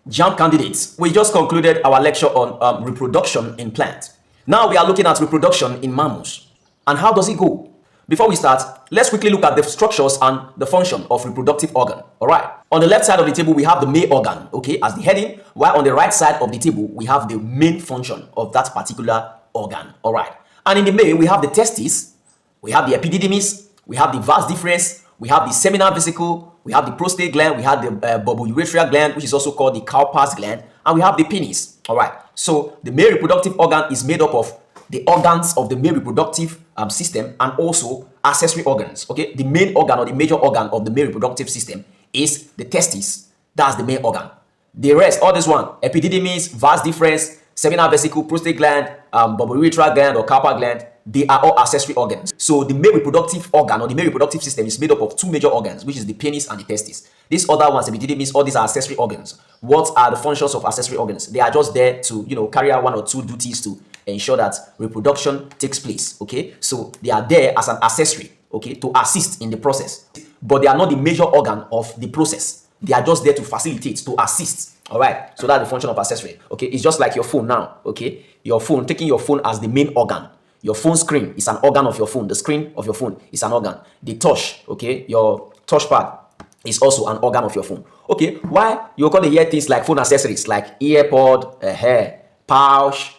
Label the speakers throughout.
Speaker 1: Jamb candidates, we just concluded our lecture on reproduction in plants. Now we are looking at reproduction in mammals. And how does it go? Before we start, let's quickly look at the structures and the function of reproductive organ. All right. On the left side of the table, we have the male organ, okay, as the heading, while on the right side of the table, we have the main function of that particular organ. All right. And in the male, we have the testes, we have the epididymis, we have the vas deferens, we have the seminal vesicle, we have the prostate gland, we have the bulbourethral gland, which is also called the Cowper's gland, and we have the penis. All right. So the male reproductive organ is made up of the organs of the male reproductive system and also accessory organs. Okay. The main organ or the major organ of the male reproductive system is the testes. That's the main organ. The rest, all this one, epididymis, vas deferens, seminal vesicle, prostate gland, bulbourethral gland or Cowper gland, they are all accessory organs. So the male reproductive organ or the male reproductive system is made up of two major organs, which is the penis and the testes. These other ones, epididymis, all these are accessory organs. What are the functions of accessory organs? They are just there to, carry out one or two duties to ensure that reproduction takes place. Okay, so they are there as an accessory, okay, to assist in the process, but they are not the major organ of the process. They are just there to facilitate, to assist. All right, so that's the function of accessory. Okay, it's just like your phone now. Okay, your phone, taking your phone as the main organ. Your phone screen is an organ of your phone. The screen of your phone is an organ. The touch, okay, your touchpad is also an organ of your phone. Okay, why you call hear things like phone accessories like earpod, hair, pouch,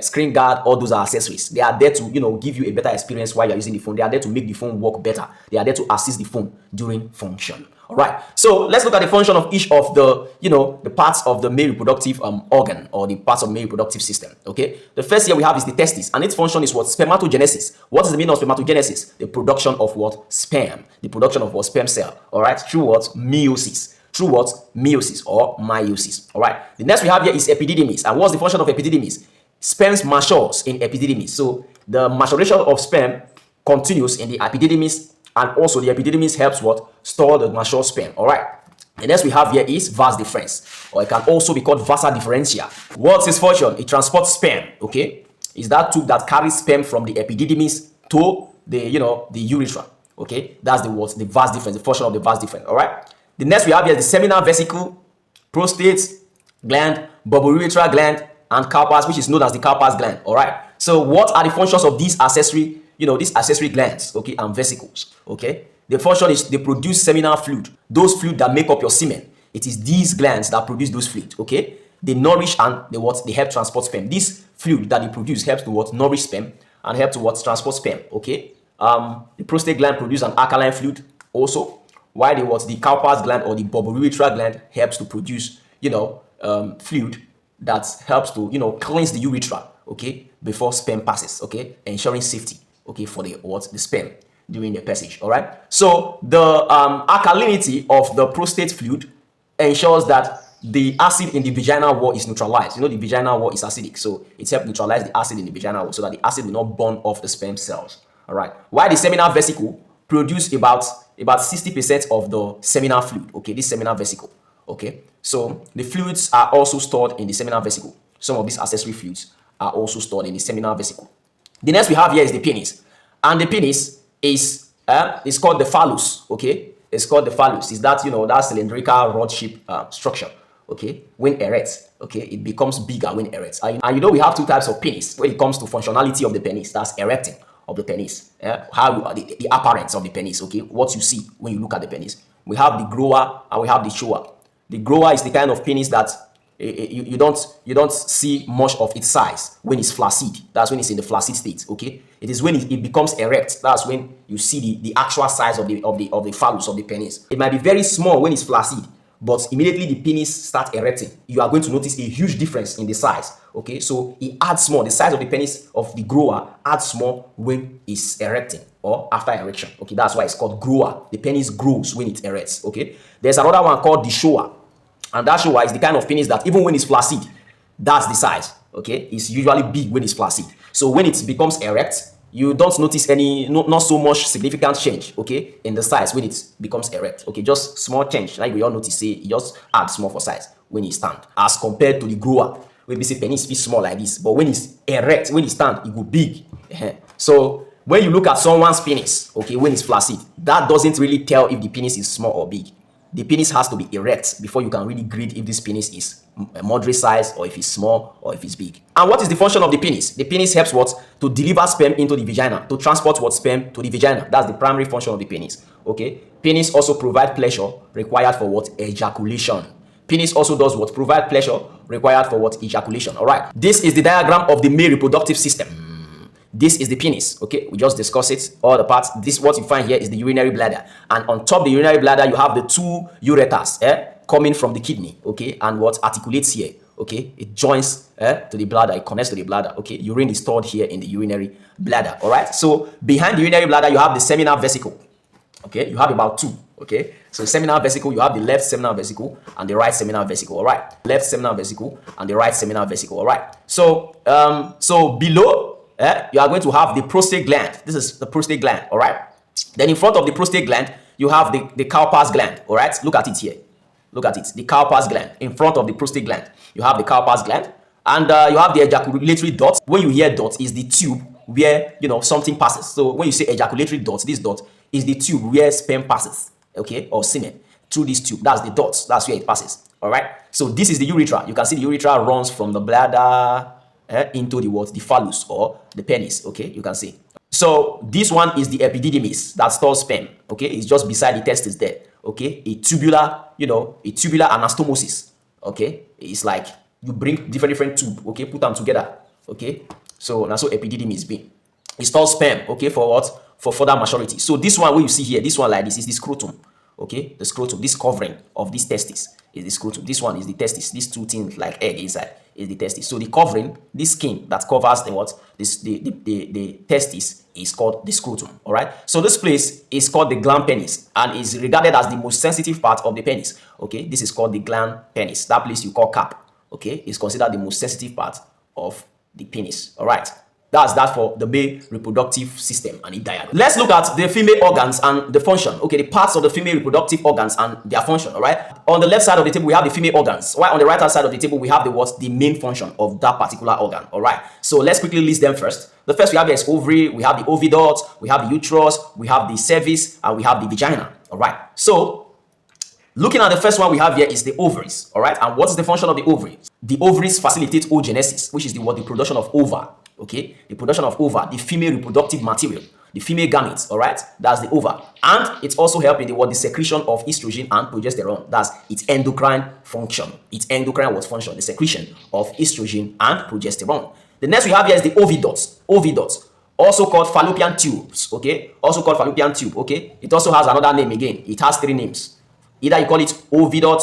Speaker 1: screen guard? All those are accessories. They are there to give you a better experience while you're using the phone. They are there to make the phone work better. They are there to assist the phone during function. All right, so let's look at the function of each of the the parts of the male reproductive organ or the parts of male reproductive system. Okay, the first here we have is the testis, and its function is what? Spermatogenesis. What is the meaning of spermatogenesis? The production of what? Sperm. The production of what? Sperm cell. All right, through what? Meiosis. Through what? Meiosis or meiosis. All right, the next we have here is epididymis, and what's the function of epididymis? Sperm matures in epididymis. So the maturation of sperm continues in the epididymis. And also the epididymis helps what? Store the mature sperm. All right. The next we have here is vas deferens, or it can also be called vasa differentia. What's its function? It transports sperm. Okay, is that tube that carries sperm from the epididymis to the the urethra. Okay, that's the what? The vas deferens, the function of the vas deferens. All right. The next we have here is the seminal vesicle, prostate gland, bulbourethral gland, and Cowper's, which is known as the Cowper's gland. All right. So what are the functions of these accessory? These accessory glands, okay, and vesicles, okay? The function is they produce seminal fluid, those fluid that make up your semen. It is these glands that produce those fluid, okay? They nourish and they help transport sperm. This fluid that they produce helps to what? Nourish sperm and help to what? Transport sperm, okay? The prostate gland produces an alkaline fluid also, while the Cowper's gland or the bulbourethral gland helps to produce, fluid that helps to, cleanse the urethra, okay, before sperm passes, okay, ensuring safety. Okay, for the sperm during the passage. All right. So the alkalinity of the prostate fluid ensures that the acid in the vaginal wall is neutralized. The vaginal wall is acidic, so it helps neutralize the acid in the vaginal wall so that the acid will not burn off the sperm cells. All right. While the seminal vesicle produce about 60% of the seminal fluid. Okay, this seminal vesicle. Okay, so the fluids are also stored in the seminal vesicle. Some of these accessory fluids are also stored in the seminal vesicle. The next we have here is the penis, and the penis is called the phallus. Okay, it's called the phallus. Is that that cylindrical rod-shaped structure? Okay, when erect, okay, it becomes bigger when erect. And we have two types of penis when it comes to functionality of the penis. That's erecting of the penis. How the appearance of the penis. Okay, what you see when you look at the penis. We have the grower and we have the shower. The grower is the kind of penis that you don't see much of its size when it's flaccid. That's when it's in the flaccid state. Okay, it is when it becomes erect. That's when you see the actual size of the phallus of the penis. It might be very small when it's flaccid, but immediately the penis starts erecting, you are going to notice a huge difference in the size. Okay, so it adds more. The size of the penis of the grower adds more when it's erecting or after erection. Okay, that's why it's called grower. The penis grows when it erects. Okay, there's another one called the shower. And that shower is the kind of penis that even when it's flaccid, that's the size. Okay, it's usually big when it's flaccid. So when it becomes erect, you don't notice not so much significant change, okay, in the size when it becomes erect. Okay, just small change. Like we all notice, say, it just adds more for size when it stand, as compared to the grower, where we say penis feel small like this, but when it's erect, when it stand, it go big. So when you look at someone's penis, okay, when it's flaccid, that doesn't really tell if the penis is small or big. the penis has to be erect before you can really grade if this penis is a moderate size or if it's small or if it's big. And what is the function of the penis? The penis helps what? To deliver sperm into the vagina, to transport what? Sperm to the vagina. That's the primary function of the penis. Okay. Penis also provide pleasure required for what? Ejaculation. Penis also does what? Provide pleasure required for what? Ejaculation. All right. This is the diagram of the male reproductive system. This is the penis. Okay, we just discussed it, all the parts. This, what you find here, is the urinary bladder, and on top the urinary bladder you have the two ureters coming from the kidney. Okay, and what articulates here. Okay, it joins to the bladder, it connects to the bladder. Okay, urine is stored here in the urinary bladder. All right, so behind the urinary bladder you have the seminal vesicle. Okay, you have about two. Okay, so seminal vesicle, you have the left seminal vesicle and the right seminal vesicle. All right, left seminal vesicle and the right seminal vesicle. All right, so below you are going to have the prostate gland. This is the prostate gland. All right, then in front of the prostate gland you have the Cowper's gland. All right, look at it here. Look at it, the Cowper's gland. In front of the prostate gland you have the Cowper's gland, and you have the ejaculatory duct. When you hear duct, is the tube where something passes. So when you say ejaculatory duct, this duct is the tube where sperm passes, okay, or semen through this tube. That's the duct. That's where it passes. All right, so this is the urethra. You can see the urethra runs from the bladder into the what? The phallus or the penis. Okay, you can see. So this one is the epididymis that stores sperm. Okay, it's just beside the testis there. Okay, a tubular anastomosis. Okay, it's like you bring different tube. Okay, put them together. Okay, so now so epididymis be. It stores sperm. Okay, for what? For further maturity. So this one, what you see here, this one like this is the scrotum. Okay, the scrotum, this covering of this testis is the scrotum. This one is the testis. These two things like egg inside is the testis. So the covering, this skin that covers the what? The testis is called the scrotum. All right. So this place is called the gland penis and is regarded as the most sensitive part of the penis. Okay, this is called the gland penis. That place you call cap. Okay, is considered the most sensitive part of the penis. All right. That's that for the male reproductive system and its diagram. Let's look at the female organs and the function. Okay, the parts of the female reproductive organs and their function. All right. On the left side of the table we have the female organs, while on the right hand side of the table we have the main function of that particular organ. All right. So let's quickly list them first. The first we have is ovary, we have the oviduct, we have the uterus, we have the cervix, and we have the vagina. All right. So looking at the first one we have here is the ovaries. All right. And what is the function of the ovaries? The ovaries facilitate oogenesis, which is the production of ova. Okay, the production of ova, the female reproductive material, the female gametes. All right, that's the ova, and it's also helping the secretion of estrogen and progesterone. That's its endocrine function. Its endocrine function, the secretion of estrogen and progesterone. The next we have here is the oviduct. Oviduct, also called fallopian tubes. Okay, also called fallopian tube. Okay, it also has another name again. It has three names. Either you call it oviduct,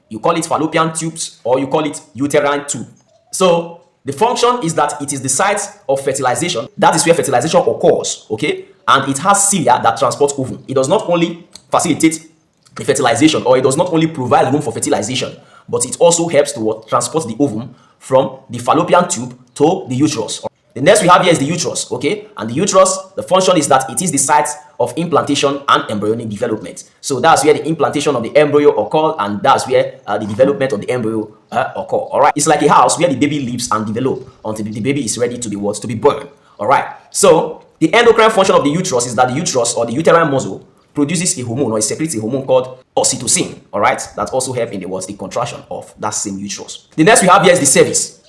Speaker 1: you call it fallopian tubes, or you call it uterine tube. So the function is that it is the site of fertilization. That is where fertilization occurs, okay? And it has cilia that transport ovum. It does not only facilitate the fertilization, or it does not only provide room for fertilization, but it also helps to transport the ovum from the fallopian tube to the uterus. The next we have here is the uterus, okay? And the uterus, the function is that it is the site of implantation and embryonic development. So that's where the implantation of the embryo occurs, and that's where the development of the embryo occur. All right, it's like a house where the baby lives and develops until the baby is ready to be born. All right. So the endocrine function of the uterus is that the uterus or the uterine muscle produces a hormone, or it secretes a hormone called oxytocin. All right, that also helps in the contraction of that same uterus. The next we have here is the cervix.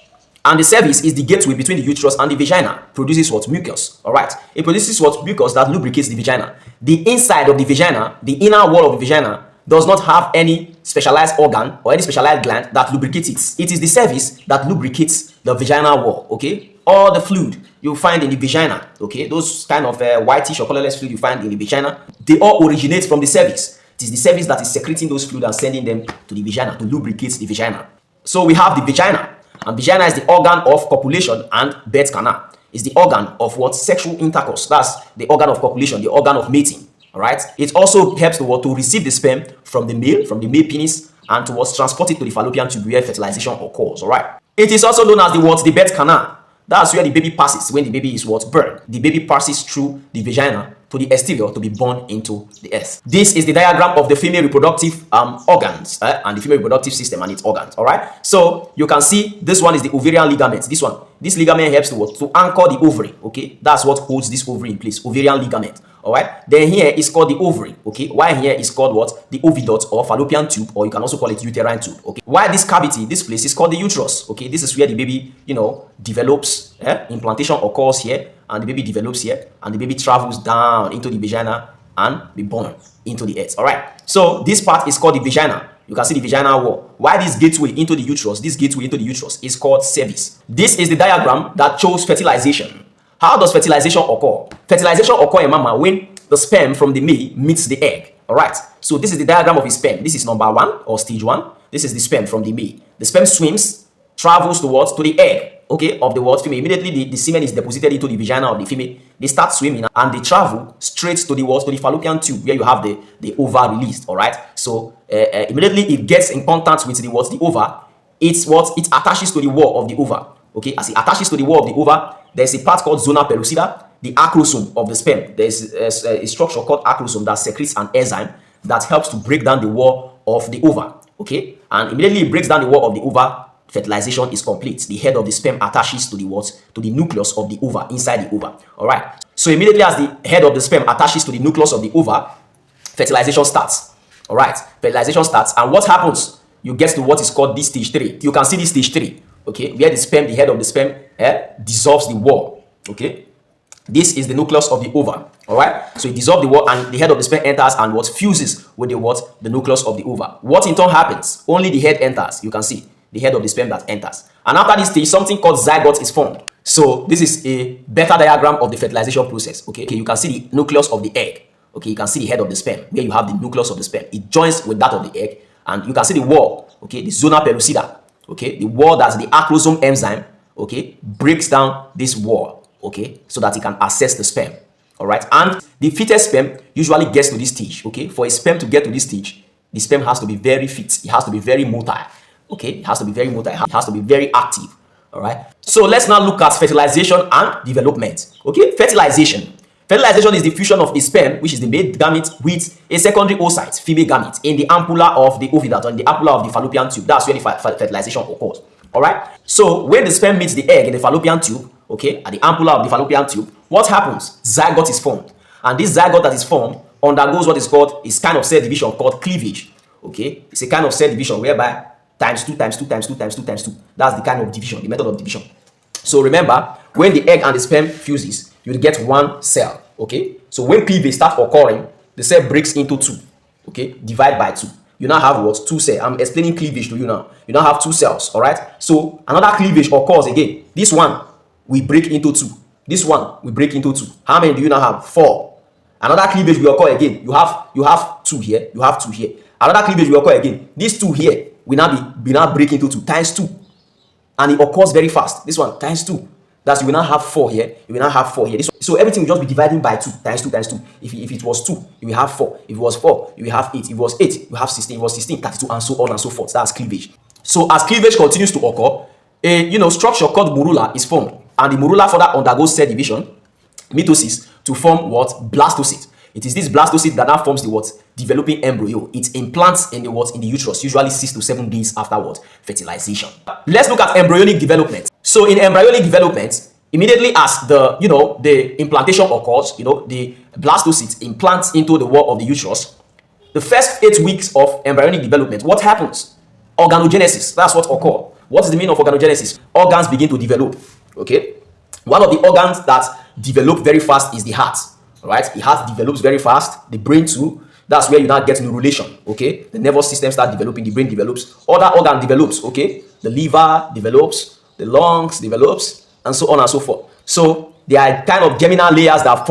Speaker 1: And the cervix is the gateway between the uterus and the vagina. Produces what? Mucus. All right. It produces what? Mucus that lubricates the vagina. The inside of the vagina, the inner wall of the vagina, does not have any specialized organ or any specialized gland that lubricates it. It is the cervix that lubricates the vaginal wall. Okay. All the fluid you find in the vagina, okay, those kind of whitish or colorless fluid you find in the vagina, they all originate from the cervix. It is the cervix that is secreting those fluids and sending them to the vagina to lubricate the vagina. So we have the vagina. And vagina is the organ of copulation and birth canal. It's the organ of what? Sexual intercourse. That's the organ of copulation, the organ of mating. All right. It also helps to receive the sperm from the male penis, and to transport it to the fallopian tube where fertilization occurs. All right. It is also known as the birth canal. That's where the baby passes when the baby is born. The baby passes through the vagina to the exterior to be born into the earth. This is the diagram of the female reproductive organs and the female reproductive system and its organs. All right. So you can see this one is the ovarian ligament. This ligament helps to anchor the ovary. Okay, that's what holds this ovary in place. Ovarian ligament. All right. Then here is called the ovary. Okay. Why here is called what? The oviduct or fallopian tube, or you can also call it uterine tube. Okay. Why this cavity, this place is called the uterus. Okay. This is where the baby, develops. Implantation occurs here, and the baby develops here, and the baby travels down into the vagina and be born into the earth. All right. So this part is called the vagina. You can see the vaginal wall. Why this gateway into the uterus? This gateway into the uterus is called cervix. This is the diagram that shows fertilization. How does fertilization occur? Fertilization occurs in mammal when the sperm from the male meets the egg. All right. So this is the diagram of the sperm. This is number 1 or stage 1. This is the sperm from the male. The sperm swims, travels towards to the egg, okay, of the female. Immediately the semen is deposited into the vagina of the female. They start swimming and they travel straight to the fallopian tube where you have the ova released. All right. So immediately it gets in contact with the ova. It attaches to the wall of the ova. Okay. As it attaches to the wall of the ova, there's a part called zona pellucida, the acrosome of the sperm. There's a structure called acrosome that secretes an enzyme that helps to break down the wall of the ova. Okay. And immediately it breaks down the wall of the ova. Fertilization is complete. The head of the sperm attaches to the nucleus of the ova, inside the ova. All right. So immediately as the head of the sperm attaches to the nucleus of the ova, fertilization starts. All right. Fertilization starts, and what happens? You get to what is called this stage 3. You can see this stage 3. Okay, where the head of the sperm dissolves the wall. Okay, this is the nucleus of the ova. All right. So it dissolves the wall, and the head of the sperm enters and fuses with the nucleus of the ova. What in turn happens? Only the head enters. You can see the head of the sperm that enters. And after this stage, something called zygote is formed. So this is a beta diagram of the fertilization process. Okay, you can see the nucleus of the egg. Okay, you can see the head of the sperm where you have the nucleus of the sperm. It joins with that of the egg, and you can see the wall. Okay, the zona pellucida. Okay, the wall that's the acrosome enzyme. Okay, breaks down this wall. Okay, so that it can access the sperm. All right, and the fittest sperm usually gets to this stage. Okay, for a sperm to get to this stage, the sperm has to be very fit. It has to be very motile. Okay, it has to be very motile. It has to be very active. All right. So let's now look at fertilization and development. Okay, fertilization. Fertilization is the fusion of a sperm, which is the male gamete, with a secondary oocyte, female gamete, in the ampulla of the oviduct, or in the ampulla of the fallopian tube. That's where the fertilization occurs. All right. So when the sperm meets the egg in the fallopian tube, okay, at the ampulla of the fallopian tube, what happens? Zygote is formed, and this zygote that is formed undergoes what is called kind of cell division called cleavage. Okay, it's a kind of cell division whereby times 2 times 2 times 2 times 2 times 2. That's the kind of division, the method of division. So remember, when the egg and the sperm fuses, you will get one cell. Okay, so when cleavage starts occurring, the cell breaks into 2. Okay, divide by 2. You now have what? 2 cells. I'm explaining cleavage to you now. You now have 2 cells. All right. So another cleavage occurs again. This one we break into 2. This one we break into 2. How many do you now have? 4. Another cleavage will occur again. You have 2 here. You have 2 here. Another cleavage will occur again. These 2 here will now be break into 2 times 2, and it occurs very fast. This one times 2. That's, you will now have 4 here. You will now have 4 here. So everything will just be dividing by 2 times 2 times 2. If it was 2, you will have 4. If it was 4, you will have 8. If it was 8, you have 16. If it was 16, 32, and so on and so forth. That's cleavage. So as cleavage continues to occur, a structure called morula is formed, and the morula further undergoes cell division, mitosis, to form what? Blastocyst. It is this blastocyst that now forms the developing embryo. It implants in the uterus, usually 6 to 7 days after fertilization. Let's look at embryonic development. So in embryonic development, immediately as the implantation occurs, the blastocyst implants into the wall of the uterus. The first 8 weeks of embryonic development, what happens? Oogenesis. That's what occurs. What is the meaning of oogenesis? Organs begin to develop. Okay, one of the organs that develop very fast is the heart. All right, the heart develops very fast. The brain too. That's where you now get neurulation. Okay, the nervous system starts developing. The brain develops. Other organ develops. Okay, the liver develops. The lungs develops, and so on and so forth. So there are kind of germinal layers that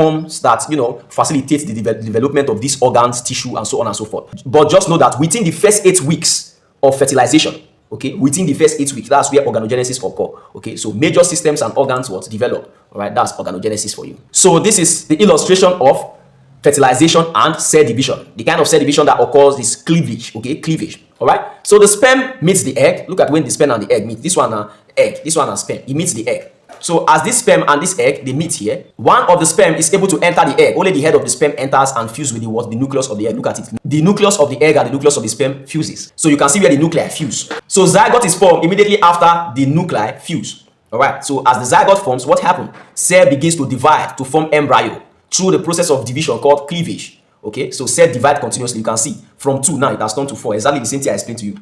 Speaker 1: facilitate the development of these organs, tissue, and so on and so forth. But just know that within the first 8 weeks of fertilization, okay, within the first 8 weeks, that's where organogenesis occur. Okay, so major systems and organs develop. All right, that's organogenesis for you. So this is the illustration of fertilization and cell division. The kind of cell division that occurs is cleavage. Okay, cleavage. All right. So the sperm meets the egg. Look at when the sperm and the egg meet. This one egg. This one sperm. It meets the egg. So as this sperm and this egg, they meet here. One of the sperm is able to enter the egg. Only the head of the sperm enters and fuses with the nucleus of the egg. Look at it. The nucleus of the egg and the nucleus of the sperm fuses. So you can see where the nuclei fuse. So zygote is formed immediately after the nuclei fuse. All right. So as the zygote forms, what happens? Cell begins to divide to form embryo. through the process of division called cleavage. Okay, so cell divide continuously. You can see from 2 now it has turned to 4. Exactly the same thing I explained to you.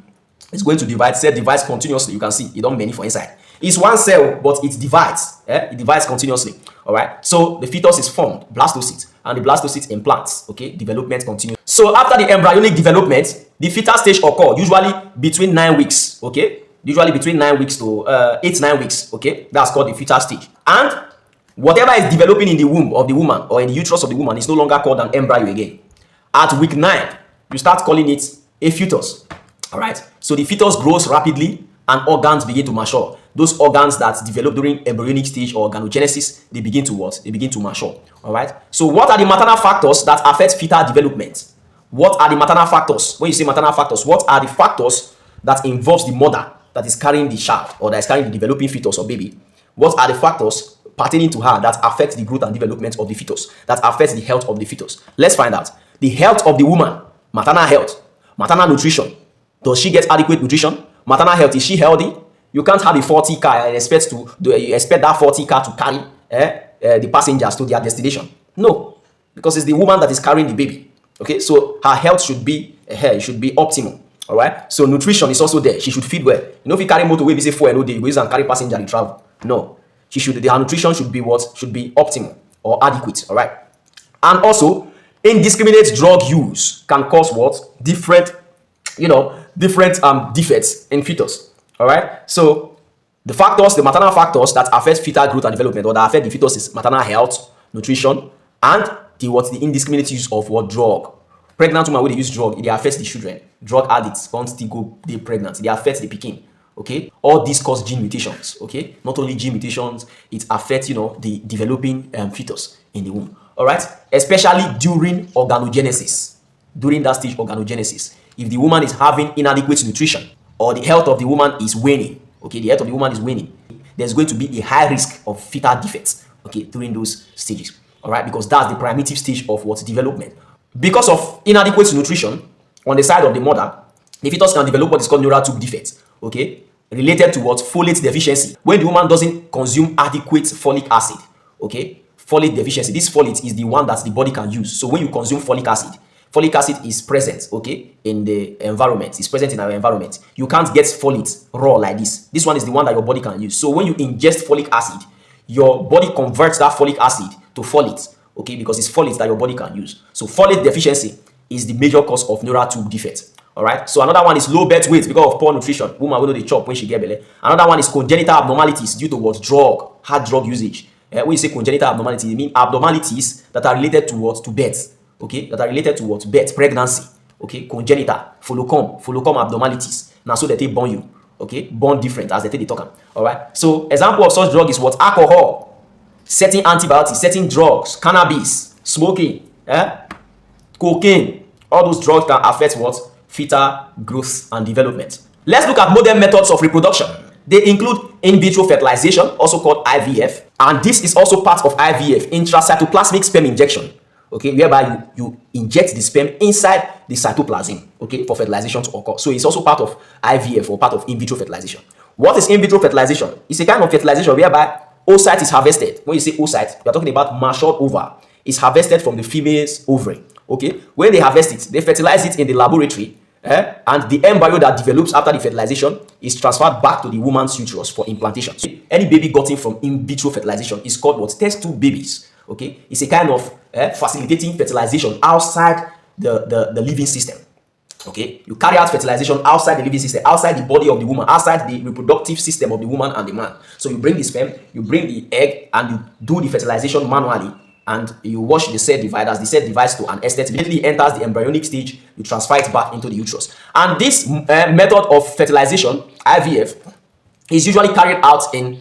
Speaker 1: It's going to divide, cell divides continuously. You can see it don't many for inside. It's one cell, but it divides. It divides continuously. All right. So the fetus is formed, blastocyst, and the blastocyst implants. Okay, development continues. So after the embryonic development, the fetal stage occurs usually between 9 weeks. Okay, usually between 9 weeks to 8-9 weeks. Okay, that's called the fetal stage. And whatever is developing in the womb of the woman or in the uterus of the woman is no longer called an embryo again. At week 9, you start calling it a fetus. All right. So the fetus grows rapidly and organs begin to mature. Those organs that develop during embryonic stage or organogenesis, they begin to what? They begin to mature. All right. So what are the maternal factors that affect fetal development? What are the maternal factors? When you say maternal factors, what are the factors that involves the mother that is carrying the child or that is carrying the developing fetus or baby? What are the factors pertaining to her that affect the growth and development of the fetus, that affects the health of the fetus? Let's find out. The health of the woman, maternal health, maternal nutrition. Does she get adequate nutrition? Maternal health, is she healthy? You can't have a 40 car and expect that 40 car to carry the passengers to their destination. No, because it's the woman that is carrying the baby. Okay, so her health should be optimal. All right. So nutrition is also there. She should feed well. You know, if you carry motor, we say 4 and day, we and carry passenger in travel. No, her nutrition should be what? Should be optimal or adequate. All right. And also, indiscriminate drug use can cause what? Different defects in fetus. All right. So the maternal factors that affect fetal growth and development or that affect the fetus is maternal health, nutrition, and the indiscriminate use of what? Drug. Pregnant woman when they use drug, it affects the children. Drug addicts once they go pregnant, it affects the pikin. Okay, all these cause gene mutations. Okay, not only gene mutations, it affects the developing fetus in the womb. All right, especially during organogenesis. During that stage, organogenesis, if the woman is having inadequate nutrition or the health of the woman is waning, okay, the health of the woman is waning, there's going to be a high risk of fetal defects. Okay, during those stages. All right, because that's the primitive stage of what? Development. Because of inadequate nutrition on the side of the mother, the fetus can develop what is called neural tube defects. Okay, related to what? Folate deficiency. When the woman doesn't consume adequate folic acid. Okay, folate deficiency. This folate is the one that the body can use. So when you consume folic acid is present, okay, in the environment. It's present in our environment. You can't get folate raw like this. This one is the one that your body can use. So when you ingest folic acid, your body converts that folic acid to folate. Okay, because it's folate that your body can use. So folate deficiency is the major cause of neural tube defect. All right. So another one is low birth weight because of poor nutrition. Woman will know they chop when she get belly. Another one is congenital abnormalities due to what? Hard drug usage. When you say congenital abnormalities, it means abnormalities that are related to what? To birth. Okay, that are related to what? Birth, pregnancy. Okay, congenital, follow-come abnormalities. Now, so that they born you. Okay, born different as they talk. All right. So example of such drug is what? Alcohol. Certain antibiotics, certain drugs, cannabis, smoking, cocaine. All those drugs can affect what? Fetal growth and development. Let's look at modern methods of reproduction. They include in vitro fertilization, also called IVF, and this is also part of IVF, intracytoplasmic sperm injection. Okay, whereby you inject the sperm inside the cytoplasm, okay, for fertilization to occur. So it's also part of IVF or part of in vitro fertilization. What is in vitro fertilization? It's a kind of fertilization whereby oocyte is harvested. When you say oocyte, we are talking about matured ova. It's harvested from the female's ovary. Okay, when they harvest it, they fertilize it in the laboratory, and the embryo that develops after the fertilization is transferred back to the woman's uterus for implantation. So any baby gotten from in vitro fertilization is called what? Test tube babies. Okay, it's a kind of facilitating fertilization outside the living system. Okay, you carry out fertilization outside the living system, outside the body of the woman, outside the reproductive system of the woman and the man. So you bring the sperm, you bring the egg, and you do the fertilization manually, and you wash the cell divide. As the cell divides to an extent, immediately enters the embryonic stage, you transfer it back into the uterus. And this method of fertilization, IVF, is usually carried out in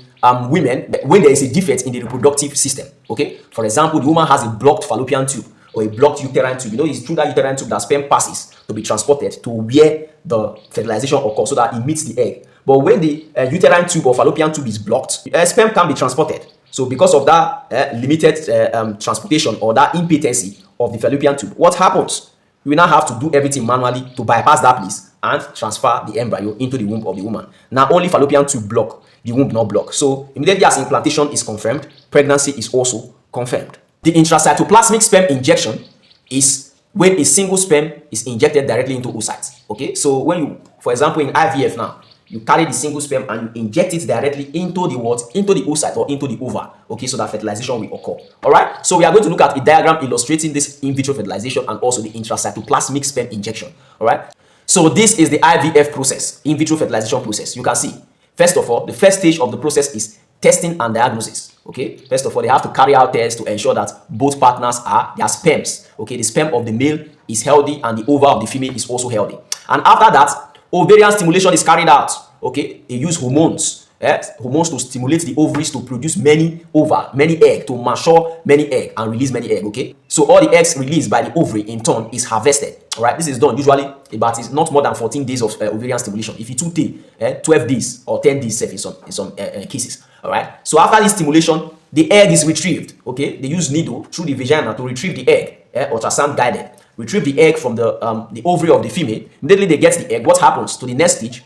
Speaker 1: women when there is a defect in the reproductive system. Okay, for example, the woman has a blocked fallopian tube or a blocked uterine tube. You know, it's through that uterine tube that sperm passes to be transported to where the fertilization occurs so that it meets the egg. But when the uterine tube or fallopian tube is blocked, sperm can be transported. So because of that limited transportation or that impotency of the fallopian tube, what happens? You will now have to do everything manually to bypass that place and transfer the embryo into the womb of the woman. Now only fallopian tube block, the womb not block. So immediately as implantation is confirmed, pregnancy is also confirmed. The intracytoplasmic sperm injection is when a single sperm is injected directly into oocytes. Okay, so when you, for example, in IVF now, you carry the single sperm and you inject it directly into the what? Into the oocyte or into the ova. Okay, so that fertilization will occur. All right. So we are going to look at a diagram illustrating this in vitro fertilization and also the intracytoplasmic sperm injection. All right. So this is the IVF process, in vitro fertilization process. You can see, first of all, the first stage of the process is testing and diagnosis. Okay, first of all, they have to carry out tests to ensure that both partners are their sperms. Okay, the sperm of the male is healthy and the ova of the female is also healthy. And after that, ovarian stimulation is carried out. Okay, they use hormones, hormones to stimulate the ovaries to produce many ova, many egg, to mature many egg and release many egg. Okay, so all the eggs released by the ovary in turn is harvested. All right, this is done usually about it's not more than 14 days of ovarian stimulation. If you take 12 days or 10 days in some cases. All right, so after this stimulation, the egg is retrieved. Okay, they use needle through the vagina to retrieve the egg, ultrasound guided. Retrieve the egg from the ovary of the female. Immediately they get the egg. What happens to the next stage?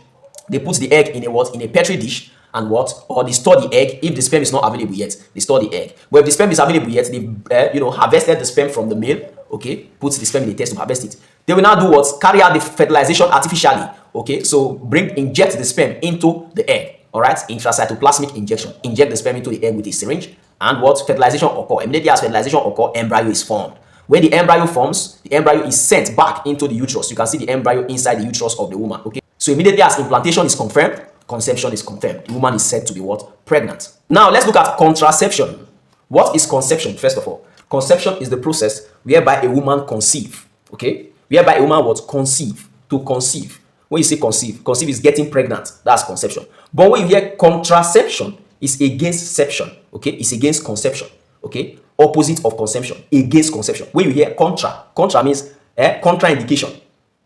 Speaker 1: They put the egg in a what? In a petri dish, and what? Or they store the egg. If the sperm is not available yet, they store the egg. But if the sperm is available yet, they harvested the sperm from the male. Okay, put the sperm in the test to harvest it. They will now do what? Carry out the fertilization artificially. Okay, so inject the sperm into the egg. All right, intracytoplasmic injection. Inject the sperm into the egg with a syringe, and what? Fertilization occur. Immediately as fertilization occur, embryo is formed. When the embryo forms, the embryo is sent back into the uterus. You can see the embryo inside the uterus of the woman. Okay, so immediately as implantation is confirmed, conception is confirmed. The woman is said to be what? Pregnant. Now let's look at contraception. What is conception? First of all, conception is the process whereby a woman conceive. Okay, whereby a woman what? Conceive. To conceive. When you say conceive, conceive is getting pregnant. That's conception. But when you hear contraception, it's against seption. Okay, it's against conception. Okay, opposite of conception, against conception. When you hear contra means contraindication,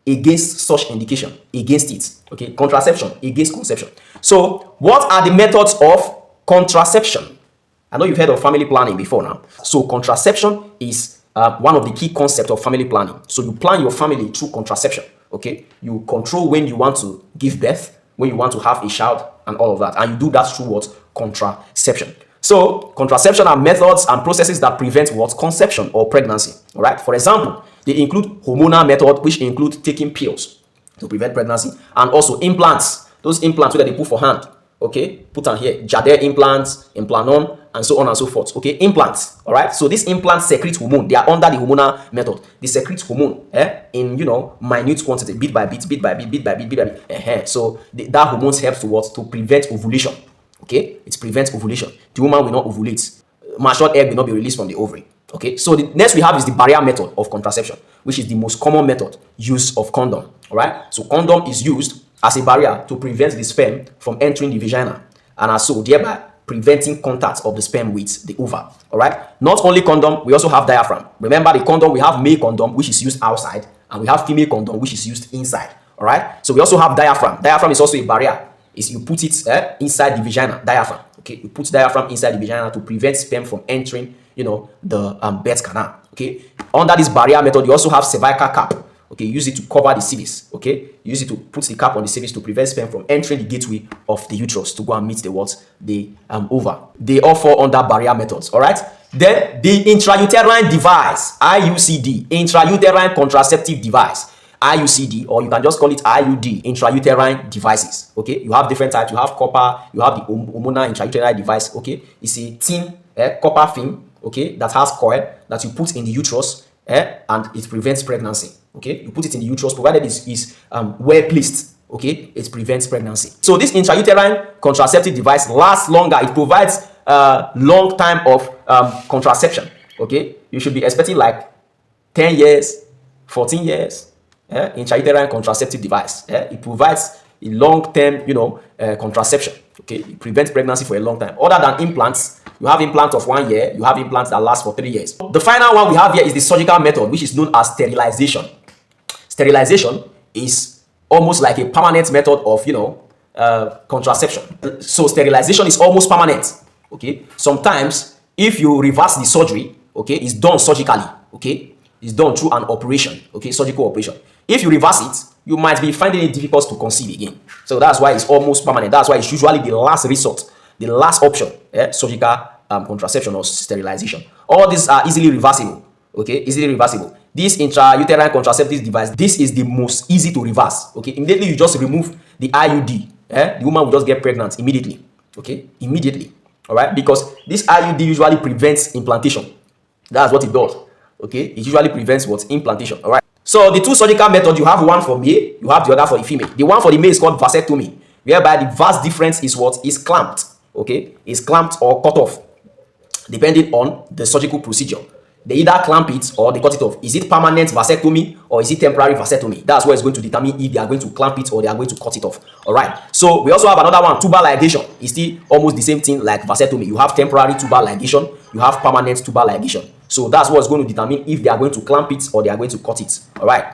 Speaker 1: against such indication, against it. Okay, contraception, against conception. So what are the methods of contraception? I know you've heard of family planning before now. So contraception is one of the key concepts of family planning. So you plan your family through contraception. Okay, you control when you want to give birth, when you want to have a child, and all of that, and you do that through what? Contraception. So contraception are methods and processes that prevent what? Conception or pregnancy. All right. For example, they include hormonal method, which include taking pills to prevent pregnancy, and also implants. Those implants that they put for hand. Okay, put on here, Jade implants, Implanon, and so on and so forth. Okay, implants. All right. So these implants secrete hormone. They are under the hormonal method. They secrete hormone in minute quantity, bit by bit, bit by bit, bit by bit, bit by bit. So that hormones helps to what? To prevent ovulation. Okay, it prevents ovulation. The woman will not ovulate. Matured egg will not be released from the ovary. Okay, so the next we have is the barrier method of contraception, which is the most common method, use of condom. All right, so condom is used as a barrier to prevent the sperm from entering the vagina, and also thereby preventing contact of the sperm with the ova. All right, not only condom, we also have diaphragm. Remember the condom, we have male condom, which is used outside, and we have female condom, which is used inside. All right, so we also have diaphragm. Diaphragm is also a barrier. Is you put it inside the vagina, diaphragm. Okay, you put diaphragm inside the vagina to prevent sperm from entering, the birth canal. Okay, under this barrier method, you also have cervical cap. Okay, use it to cover the cervix. Okay, use it to put the cap on the cervix to prevent sperm from entering the gateway of the uterus to go and meet the what? The ova. They all fall under barrier methods. All right. Then the intrauterine device, IUCD, intrauterine contraceptive device. IUCD, or you can just call it IUD, intrauterine devices. Okay, you have different types. You have copper, you have the hormonal intrauterine device. Okay, it's a thin copper film. Okay, that has coil that you put in the uterus, and it prevents pregnancy. Okay, you put it in the uterus, provided it's well placed. Okay, it prevents pregnancy. So this intrauterine contraceptive device lasts longer. It provides long time of contraception. Okay, you should be expecting like 10 years, 14 years. Intrauterine contraceptive device. It provides a long-term, contraception. Okay, it prevents pregnancy for a long time. Other than implants, you have implants of 1 year. You have implants that last for 3 years. The final one we have here is the surgical method, which is known as sterilization. Sterilization is almost like a permanent method of, contraception. So sterilization is almost permanent. Okay, sometimes if you reverse the surgery, okay, it's done surgically. Okay, it's done through an operation. Okay, surgical operation. If you reverse it, you might be finding it difficult to conceive again. So that's why it's almost permanent. That's why it's usually the last resort, the last option, surgical contraception or sterilization. All these are easily reversible. Okay, easily reversible. This intrauterine contraceptive device, this is the most easy to reverse. Okay, immediately you just remove the IUD. The woman will just get pregnant immediately. Okay, immediately. All right, because this IUD usually prevents implantation. That's what it does. Okay, it usually prevents what? Implantation. All right. So the two surgical methods, you have one for male, you have the other for the female. The one for the male is called vasectomy, whereby the vas difference is what? Is clamped. Okay, is clamped or cut off, depending on the surgical procedure. They either clamp it or they cut it off. Is it permanent vasectomy or is it temporary vasectomy? That's what is going to determine if they are going to clamp it or they are going to cut it off. All right. So we also have another one, tubal ligation. It's still almost the same thing like vasectomy. You have temporary tubal ligation, you have permanent tubal ligation. So that's what's going to determine if they are going to clamp it or they are going to cut it. All right.